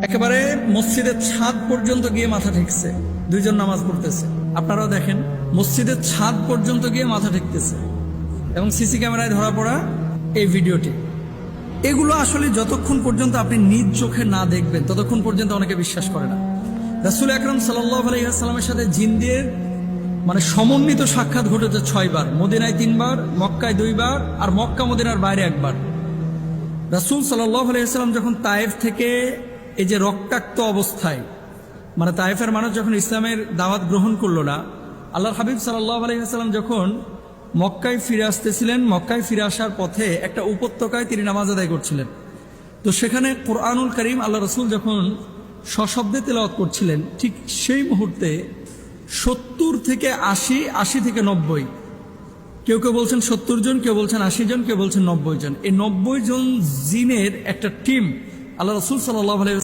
একেবারে মসজিদের ছাদ পর্যন্ত গিয়ে মাথা ঠেকছে, দুইজন নামাজ পড়তেছে। আপনারাও দেখেন মসজিদের ছাদ পর্যন্ত গিয়ে মাথা ঠেকতেছে এবং সিসি ক্যামেরায় ধরা পড়া এই ভিডিওটি। এগুলো আসলে যতক্ষণ পর্যন্ত আপনি নিজ চোখে না দেখবেন ততক্ষণ পর্যন্ত অনেকে বিশ্বাস করে না। রাসূল আকরাম সাল্লাল্লাহু আলাইহি ওয়াসাল্লামের সাথে জিনদের সমন্বিত সাক্ষাৎ ঘটেছে 6 বার, মদিনায় 3 বার, মক্কায় 2 বার, আর মক্কা মদিনার বাইরে 1 বার। রাসূল সাল্লাল্লাহু আলাইহি ওয়াসাল্লাম যখন তায়েফ থেকে এই যে রক্তাক্ত অবস্থায়, তায়েফের মানুষ যখন ইসলামের দাওয়াত গ্রহণ করলো না, আল্লাহর হাবিব সাল্লাল্লাহু আলাইহি ওয়াসাল্লাম যখন মক্কায় ফিরে আসতেছিলেন, মক্কায় ফিরে আসার পথে একটা উপত্যকায় তিনি নামাজ আদায় করছিলেন। তো সেখানে কোরআনুল কারীম আল্লাহ রাসূল যখন সশব্দে তেলাওয়াত করছিলেন, ঠিক সেই মুহূর্তে 70 থেকে 80, 80 থেকে 90, কেউ কেউ বলছেন 70 জন, কেউ বলছেন 80 জন, কেউ বলছেন 90 জন, এই 90 জন জিনের একটা টিম আল্লাহ রাসূল সাল্লাল্লাহু আলাইহি